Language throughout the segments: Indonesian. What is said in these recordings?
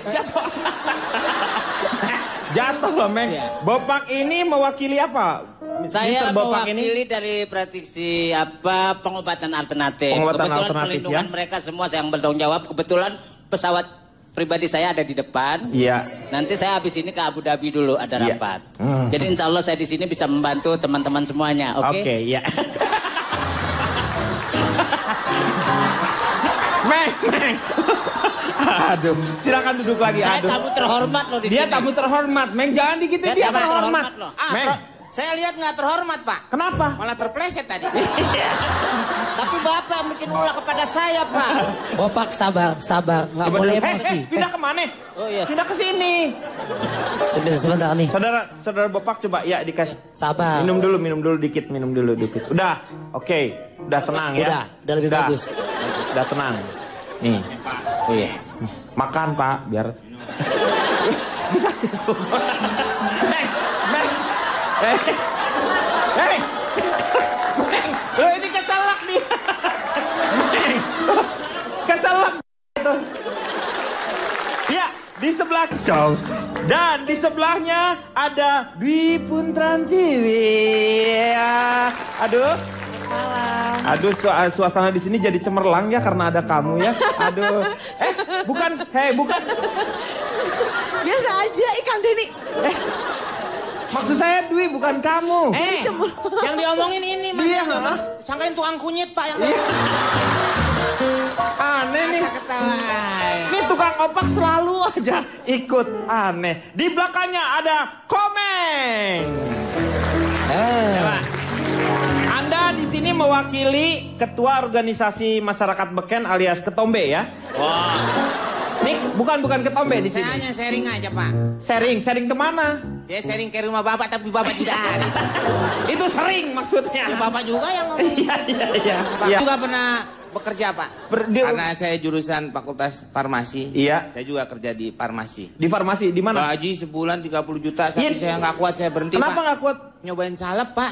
Jatuh. Jatuh loh, Meng. Bopak ini mewakili apa? Saya Bopak mewakili dari praktisi pengobatan alternatif. Pengobatan Kebetulan alternatif, perlindungan mereka semua saya yang bertanggung jawab. Kebetulan pesawat pribadi saya ada di depan. Iya. Nanti saya habis ini ke Abu Dhabi dulu ada rapat. Jadi insya Allah saya di sini bisa membantu teman-teman semuanya. Oke? Oke, ya. Meng. Aduh, silakan duduk lagi. Saya tamu terhormat loh di sini. Dia tamu terhormat, Meng. Jangan gitu, dia terhormat loh. Meng. Saya lihat nggak terhormat, Pak. Kenapa? Malah terpleset tadi. Tapi Bapak bikin ulah kepada saya, Pak. Bopak sabar, nggak boleh emosi. Pindah kemana? Oh iya. Pindah ke sini. Sebentar nih. Saudara Bopak coba ya dikasih. Sabar. Minum dulu dikit. Udah, oke. Udah tenang ya. Udah lebih bagus. Udah tenang. Nih. Oh iya. Makan, Pak, biar. Hei, lo ini keselak nih. Keselak itu. Ya, di sebelah Cong. Dan di sebelahnya ada Dwi Puntrantiwi. Aduh. Aduh, suasana di sini jadi cemerlang ya karena ada kamu ya. Aduh. Bukan. Biasa aja ikan Deni. Maksud saya Dwi bukan kamu. Yang diomongin ini Mas. Iya, sangkain tukang kunyit, Pak, yang aneh nih. Ini tukang opak selalu aja ikut aneh. Di belakangnya ada Komeng. Anda di sini mewakili Ketua Organisasi Masyarakat Beken alias Ketombe ya? Wah. Nih bukan Ketombe di sini. Saya hanya sharing aja, Pak. Sharing kemana? Dia sharing ke rumah Bapak tapi Bapak tidak ada. Itu sering maksudnya. Ya, Bapak juga yang ngomong. Iya. Bapak juga pernah bekerja, Pak. Karena saya jurusan Fakultas Farmasi. Iya. Saya juga kerja di farmasi. Di farmasi di mana? Gaji sebulan 30 juta, tapi saya nggak kuat, saya berhenti, Kenapa Pak. nggak kuat? Nyobain salep, Pak.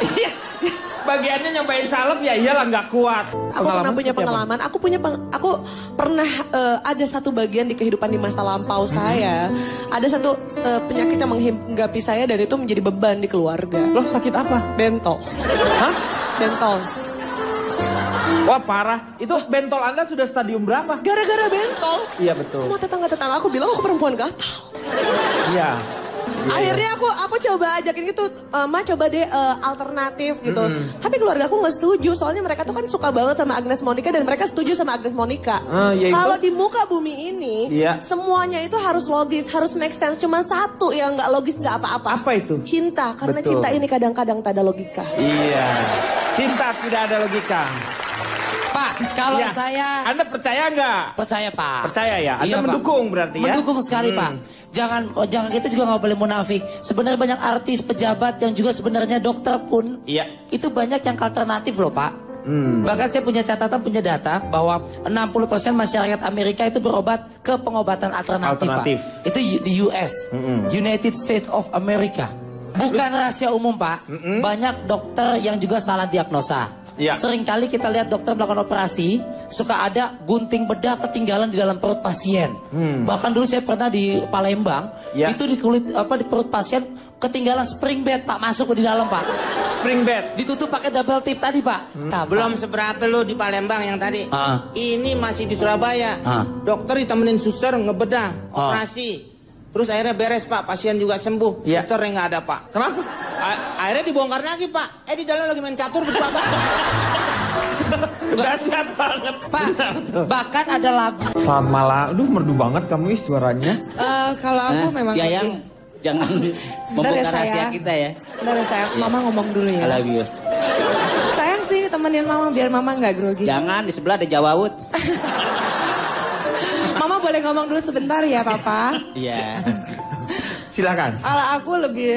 Iya. Bagiannya nyobain salep ya iyalah nggak kuat. Aku pernah punya pengalaman. Aku pernah ada satu bagian di kehidupan di masa lampau saya. Ada satu penyakit yang menghinggapi saya dan itu menjadi beban di keluarga. Loh, sakit apa? Bentol. Hah? Bentol. Wah, parah. Itu bentol Anda sudah stadium berapa? Gara-gara bentol. Iya, betul. Semua tetangga-tetangga aku bilang aku perempuan gatal. Iya. Akhirnya aku coba ajakin gitu, Ma coba deh alternatif gitu. Tapi keluarga aku nggak setuju, soalnya mereka tuh kan suka banget sama Agnes Monica dan mereka setuju sama Agnes Monica. Kalau di muka bumi ini, semuanya itu harus logis, harus make sense. Cuma satu yang nggak logis, nggak apa-apa. Apa itu? Cinta, karena cinta ini kadang-kadang tak ada logika. Iya, cinta tidak ada logika. Pak, kalau saya... Anda percaya nggak? Percaya, Pak. Percaya ya? Anda mendukung berarti ya? Mendukung sekali, Pak. Jangan kita juga nggak boleh munafik. Sebenarnya banyak artis, pejabat yang juga sebenarnya dokter pun. Iya. Itu banyak yang alternatif loh, Pak. Bahkan saya punya catatan, punya data bahwa 60% masyarakat Amerika itu berobat ke pengobatan alternatif. Pak. Itu di US, United States of America. Bukan rahasia umum, Pak. Banyak dokter yang juga salah diagnosa. Seringkali kita lihat dokter melakukan operasi, suka ada gunting bedah ketinggalan di dalam perut pasien. Bahkan dulu saya pernah di Palembang, itu di kulit di perut pasien ketinggalan spring bed, Pak, masuk ke di dalam, Pak. Spring bed ditutup pakai double tip tadi, Pak. Belum seberapa lo di Palembang yang tadi. Ini masih di Surabaya. Dokter ditemenin suster ngebedah, operasi. Terus akhirnya beres, Pak, pasien juga sembuh. Susternya nggak ada, Pak. Kenapa? Akhirnya dibongkar lagi, Pak. Di dalam lagi main catur berdua, Pak. Dahsyat banget. Pak, bahkan ada lagu. Selamat malam. Aduh, merdu banget kamu suaranya. Kalau aku memang... Yang jangan membongkar rahasia kita ya. Bentar ya, sayang. Mama ngomong dulu ya. I love you. Sayang sih temenin Mama biar Mama nggak grogi. Jangan, di sebelah ada Jawawut. Mama boleh ngomong dulu sebentar ya, Papa? Iya. Silakan. Kalau aku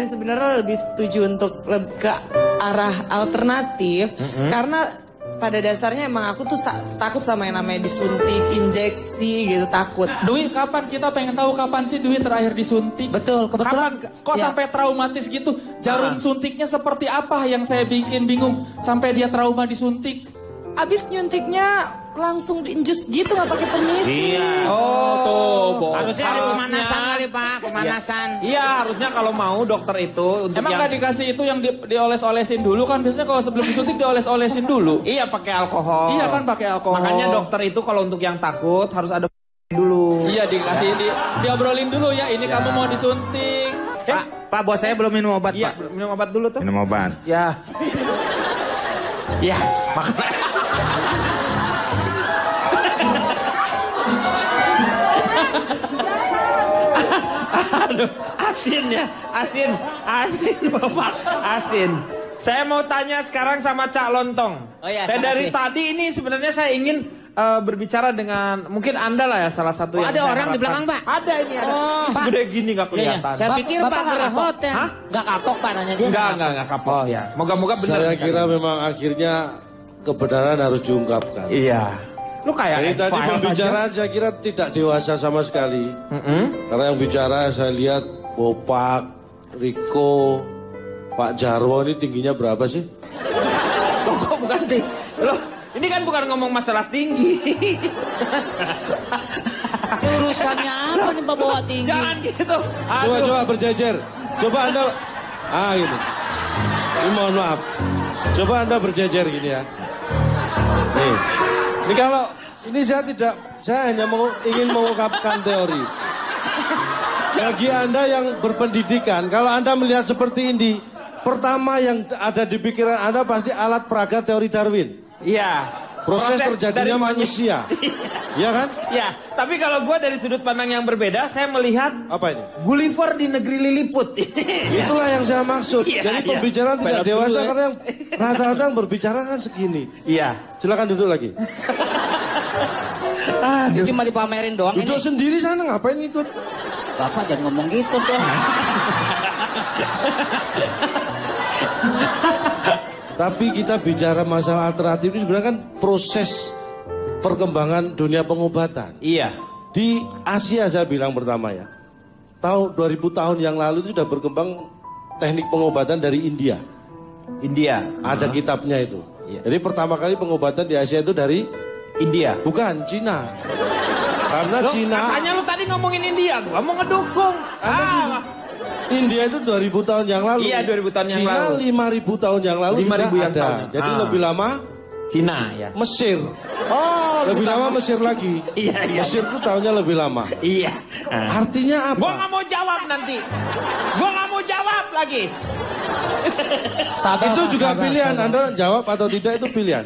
sebenarnya lebih setuju untuk ke arah alternatif karena pada dasarnya emang aku tuh takut sama yang namanya disuntik, injeksi gitu, takut. Dwi, kapan kita pengen tahu kapan sih Dwi terakhir disuntik? Betul, kebetulan. Kok sampai traumatis gitu? Jarum suntiknya seperti apa yang saya bikin bingung sampai dia trauma disuntik? Abis nyuntiknya langsung diinjus gitu nggak pakai permisi. Iya. Oh, harusnya ada pemanasan kali Pak, pemanasan. Iya, harusnya kalau mau dokter itu untuk Emang nggak dikasih itu yang dioles-olesin dulu kan? Biasanya kalau sebelum disuntik dioles-olesin dulu. Iya, pakai alkohol. Iya kan pakai alkohol. Makanya dokter itu kalau untuk yang takut harus ada dulu. Iya dikasih diobrolin dulu ya. Ini kamu mau disuntik. Pak, bos saya belum minum obat Iya, Pak. minum obat dulu tuh. Minum obat. Ya. Ya, makanya. Aduh, asin ya, asin Bapak, asin. Saya mau tanya sekarang sama Cak Lontong. Oh ya, saya dari makasih. tadi ini sebenarnya saya ingin berbicara dengan mungkin Anda lah ya salah satu yang ada saya orang di harapkan. belakang Pak? Ada ini ada. Oh, Pak. Gede gini nggak kelihatan. Saya pikir Pak gerehot ya. Hah? Nggak kapok Pak nanya dia. Enggak kapok ya. Moga-moga benar. Saya kira memang akhirnya kebenaran harus diungkapkan. Iya. Lu kayak Jadi tadi X-File pembicaraan saya kira tidak dewasa sama sekali. Karena yang bicara saya lihat Bopak, Riko, Pak Jarwo ini tingginya berapa sih? Loh, kok bukan tinggi? Loh, ini kan bukan ngomong masalah tinggi. Urusannya apa nih Pak bawa tinggi? Jangan gitu. Coba berjejer. Coba Anda gini. Ini mohon maaf. Coba Anda berjejer gini ya. Nih. Ini kalau ini saya hanya ingin mengungkapkan teori. Bagi Anda yang berpendidikan, kalau Anda melihat seperti ini, pertama yang ada di pikiran Anda pasti alat peraga teori Darwin. Iya. Proses terjadinya dari manusia. Iya kan? Iya. Tapi kalau gue dari sudut pandang yang berbeda, saya melihat Apa ini? Gulliver di negeri Lilliput. Itulah yang saya maksud. Iya, Jadi iya. pembicaraan tidak Balap dulu dewasa ya. karena yang rata-rata yang berbicara kan segini. Iya. Silakan duduk lagi. Ini cuma dipamerin doang Duduk ini. sendiri sana ngapain ikut? Bapak jangan ngomong gitu dong. Tapi kita bicara masalah alternatif ini sebenarnya kan proses perkembangan dunia pengobatan. Iya. Di Asia saya bilang pertama ya. Tahun 2000 tahun yang lalu itu sudah berkembang teknik pengobatan dari India. India. Ada kitabnya itu. Iya. Jadi pertama kali pengobatan di Asia itu dari India. bukan Cina. Karena Loh, Cina katanya lu tadi ngomongin India, gua mau ngedukung. India itu 2000 tahun yang lalu. Iya, 2000 tahun yang Cina lalu. 5000 tahun yang lalu 5.000 sudah yang ada. tahun. Jadi lebih lama Cina ya. Mesir. Oh, Lebih lama Mesir lagi. Iya, iya. Mesir itu tahunnya lebih lama. Iya. Artinya apa? Gua nggak mau jawab nanti. Gua nggak mau jawab lagi. Sabar, Itu Pak, juga sabar, pilihan. sabar. Anda jawab atau tidak itu pilihan.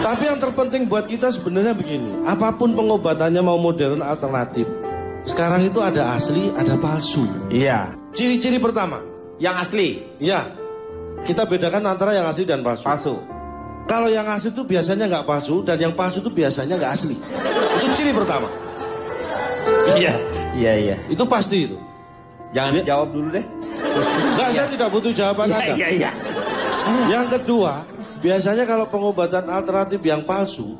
Tapi yang terpenting buat kita sebenarnya begini. Apapun pengobatannya mau modern alternatif. Sekarang itu ada asli, ada palsu. Iya. Ciri-ciri pertama. Yang asli, Ya, kita bedakan antara yang asli dan palsu. palsu. Kalau yang asli itu biasanya nggak palsu dan yang palsu itu biasanya nggak asli. Itu ciri pertama. Iya. Iya. Itu pasti itu. Jangan dijawab dulu deh. Enggak, saya tidak butuh jawaban Anda. Iya. Yang kedua, biasanya kalau pengobatan alternatif yang palsu,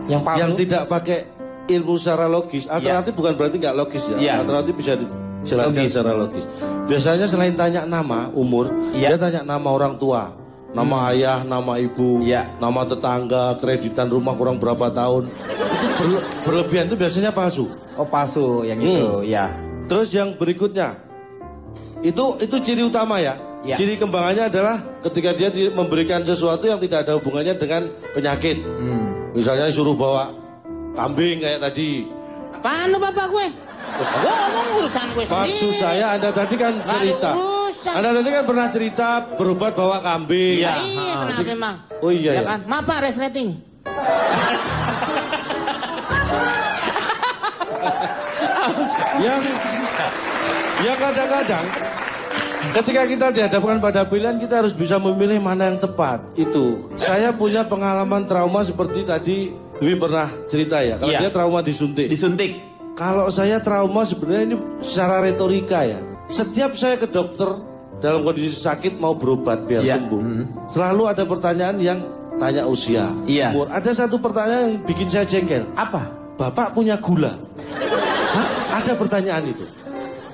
Yang palsu. yang tidak pakai ilmu secara logis, alternatif bukan berarti nggak logis ya. Iya. Alternatif bisa dijelaskan Logis. secara logis. Biasanya selain tanya nama, umur, Iya. dia tanya nama orang tua, nama ayah, nama ibu, Iya. nama tetangga, kreditan rumah kurang berapa tahun. Itu berlebihan itu biasanya palsu. Oh, palsu yang itu, ya. Terus yang berikutnya, itu ciri utama ya. Ya. Ciri kembangannya adalah ketika dia memberikan sesuatu yang tidak ada hubungannya dengan penyakit. Misalnya suruh bawa kambing kayak tadi. Apaan lu bapak gue? Gue ngomong urusan gue sendiri. Maksud saya Anda tadi kan cerita. urusan. Anda tadi kan pernah cerita berobat bawa kambing. Iya. Iya, kenapa emang? Oh iya ya. kan? Maaf Pak, resleting. Yang kadang-kadang ketika kita dihadapkan pada pilihan kita harus bisa memilih mana yang tepat. Itu. Saya punya pengalaman trauma seperti tadi Dwi pernah cerita ya. Kalau Iya. dia trauma disuntik. Disuntik. Kalau saya trauma sebenarnya ini secara retorika ya. Setiap saya ke dokter dalam kondisi sakit mau berobat biar Iya. sembuh. Selalu ada pertanyaan yang tanya usia, Iya. umur. Ada satu pertanyaan yang bikin saya jengkel. Apa? Bapak punya gula? Hah? Ada pertanyaan itu.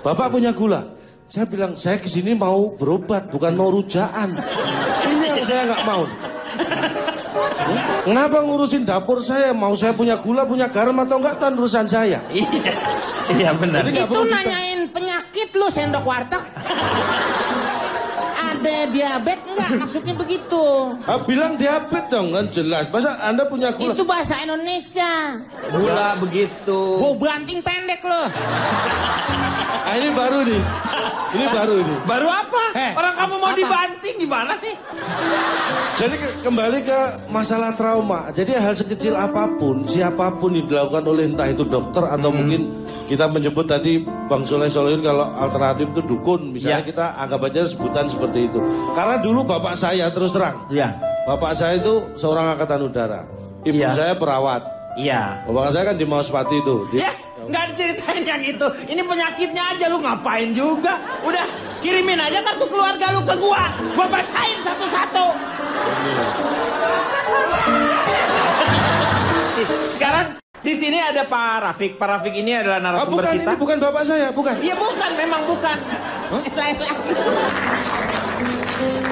Bapak punya gula? Saya bilang, saya kesini mau berobat, bukan mau rujaan. Ini yang saya nggak mau. Kenapa ngurusin dapur saya? Mau saya punya gula, punya garam atau enggak, kan urusan saya. Iya benar. Itu nanyain penyakit lu, sendok warteg. Ada diabetes enggak? Maksudnya begitu. Bilang diabetes dong, kan jelas. Masa Anda punya gula? Itu bahasa Indonesia. Gula begitu. Gua banting pendek lo. Ini baru nih. Ini baru ini. Baru apa? Orang kamu mau dibanting gimana sih? Jadi kembali ke masalah trauma. Jadi hal sekecil apapun, siapapun yang dilakukan oleh entah itu dokter atau mungkin kita menyebut tadi Bang Soleh Solihin kalau alternatif itu dukun. Misalnya kita anggap aja sebutan seperti itu. Karena dulu bapak saya terus terang. Bapak saya itu seorang angkatan udara. Ibu saya perawat. Bapak saya kan di Mauspati itu. Nggak diceritain yang itu. Ini penyakitnya aja, lu ngapain juga. Udah kirimin aja kartu keluarga lu ke gua bacain satu-satu. Sekarang di sini ada Pak Rafiq. Pak Rafiq ini adalah narasumber bukan, kita. Ini bukan bapak saya, bukan. Iya bukan, memang bukan.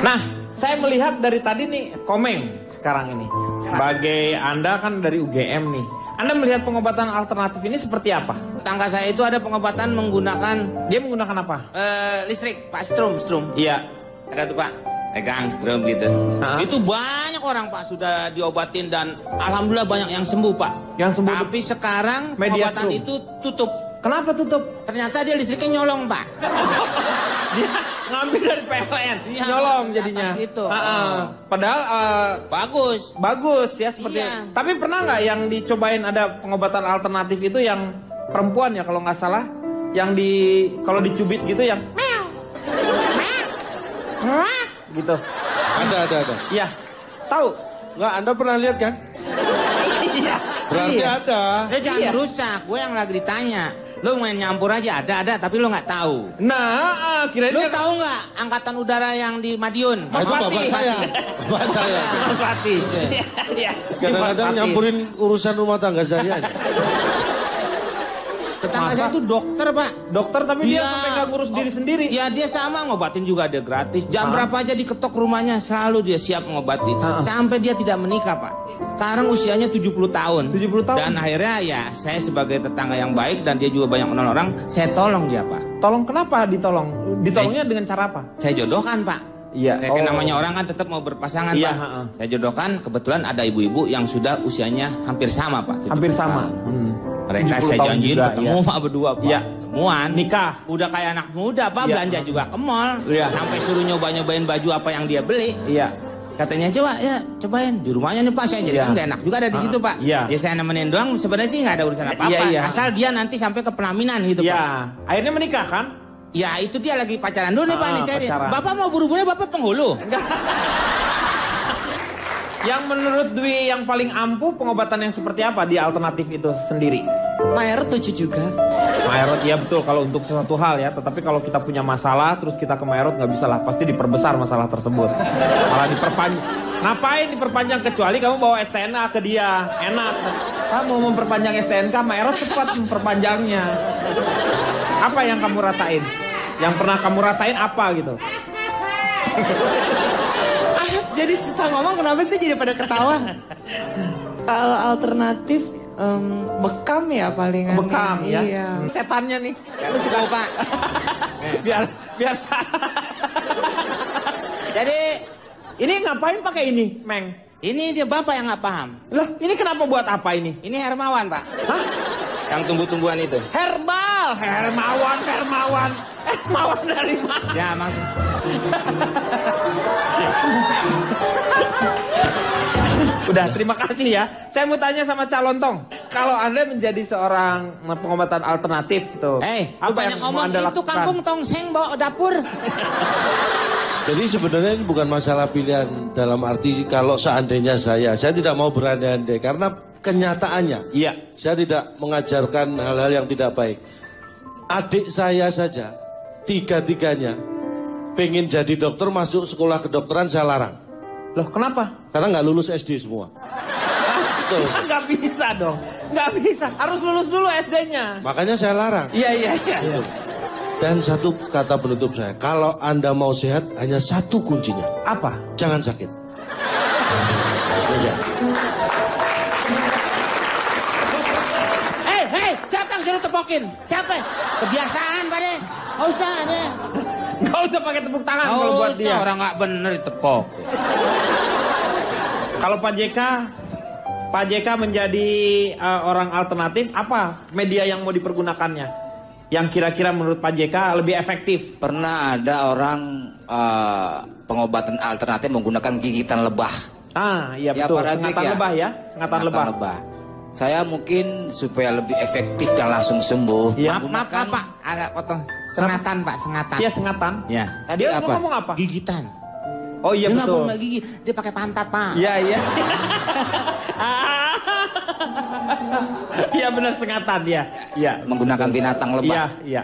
Nah, saya melihat dari tadi nih Komeng sekarang ini. Sebagai Anda kan dari UGM nih. Anda melihat pengobatan alternatif ini seperti apa? Tetangga saya itu ada pengobatan menggunakan... Dia menggunakan apa? Listrik, Pak, strum. Iya. Ada tuh Pak, pegang strum gitu. Itu banyak orang Pak sudah diobatin dan alhamdulillah banyak yang sembuh Pak. Yang sembuh. Tapi sekarang media pengobatan strum itu tutup. Kenapa tutup? Ternyata dia listriknya nyolong Pak. Dia ngambil dari PLN, nyolong jadinya. Gitu. Padahal bagus ya seperti. Tapi pernah nggak yang dicobain ada pengobatan alternatif itu yang perempuan ya kalau nggak salah, yang kalau dicubit gitu yang gitu. Ada. Iya, tahu? Nggak, Anda pernah lihat kan? Iya. Berarti ada. Jangan rusak, gue yang lagi ditanya. Lu main nyampur aja, ada, tapi lu nggak tahu. Nah, kirain lu tahu nggak angkatan udara yang di Madiun? Itu bapak saya. Bapak saya. Mauspati. Iya. Kadang-kadang nyampurin urusan rumah tangga saya. Tetangga saya itu dokter Pak. Dokter tapi dia sampai nggak ngurus diri sendiri. Ya dia sama ngobatin juga ada gratis. Jam berapa aja diketok rumahnya selalu dia siap ngobati. Sampai dia tidak menikah Pak. Sekarang usianya 70 tahun. 70 tahun. Dan akhirnya ya saya sebagai tetangga yang baik dan dia juga banyak menolong orang. Saya tolong dia Pak. Tolong kenapa ditolong? Ditolongnya dengan cara apa? Saya jodohkan Pak. Iya. Namanya orang kan tetap mau berpasangan Pak. Saya jodohkan kebetulan ada ibu-ibu yang sudah usianya hampir sama Pak. Hampir sama. Mereka saya janjiin ketemu Pak berdua Pak. Iya. Ketemuan. Nikah. Udah kayak anak muda Pak, belanja juga ke mall. Sampai suruh nyobain baju apa yang dia beli. Iya. Katanya cobain di rumahnya nih Pak. Saya jadi kan gak enak juga ada di situ Pak. Iya. Ya saya nemenin doang, sebenarnya sih nggak ada urusan apa-apa. Asal dia nanti sampai ke pelaminan gitu Pak. Iya. Akhirnya menikah kan? Ya itu dia lagi pacaran dulu nih Pak. Nih saya. Bapak mau buru-buru, Bapak penghulu. Enggak. Yang menurut Dwi yang paling ampuh pengobatan yang seperti apa di alternatif itu sendiri? Maerot lucu juga. Maerot ya betul kalau untuk sesuatu hal ya. Tetapi kalau kita punya masalah terus kita ke Maerot nggak bisa lah. Pasti diperbesar masalah tersebut. Malah diperpanjang. Ngapain diperpanjang kecuali kamu bawa STNK ke dia. Enak. Kamu mau memperpanjang STNK Maerot cepat memperpanjangnya. Apa yang kamu rasain? Yang pernah kamu rasain apa gitu? Jadi susah ngomong, kenapa sih jadi pada ketawa? Kalau alternatif bekam ya palingan. Bekam ya. Iya. Setannya nih. Lu suka Pak. biar Jadi ini ngapain pakai ini, Meng? ini dia Bapak yang nggak paham. Lah, ini kenapa buat apa ini? Ini Hermawan Pak. Hah? Yang tumbuh-tumbuhan itu. Herbal, Hermawan. Hermawan dari mana? Ya maksud. Udah, terima kasih ya. Saya mau tanya sama Calon Tong. Kalau Anda menjadi seorang pengobatan alternatif tuh. Apa banyak yang ngomong Anda itu lakukan? Kangkung tongseng bawa ke dapur. Jadi sebenarnya ini bukan masalah pilihan dalam arti kalau seandainya saya tidak mau berandai-andai karena kenyataannya. Iya. Saya tidak mengajarkan hal-hal yang tidak baik. Adik saya saja, tiga-tiganya pengen jadi dokter, masuk sekolah kedokteran saya larang. Loh kenapa? Karena nggak lulus SD semua. Nggak bisa dong, nggak bisa. Harus lulus dulu SD-nya. Makanya saya larang. Iya. Dan satu kata penutup saya, kalau Anda mau sehat hanya satu kuncinya. Apa? Jangan sakit. Hei, siapa yang suruh tepokin? Siapa? Kebiasaan, Pak De. Nggak usah, deh. Nggak usah pakai tepuk tangan kalau buat dia. Orang nggak bener ditepok. Kalau Pak JK menjadi orang alternatif, apa media yang mau dipergunakannya? Yang kira-kira menurut Pak JK lebih efektif? Pernah ada orang pengobatan alternatif menggunakan gigitan lebah. Iya betul. Sengatan lebah ya, sengatan lebah. Saya mungkin supaya lebih efektif dan langsung sembuh. Ya. Maaf, Pak. Agak potong. Sengatan, Pak. Sengatan. Iya, sengatan. Ya. Tadi dia ngomong apa? Gigitan. Oh iya dia betul. Dia nggak gigi, dia pakai pantat, Pak. Iya, iya. Iya benar sengatan ya. Iya. Menggunakan binatang lebah. Iya, iya.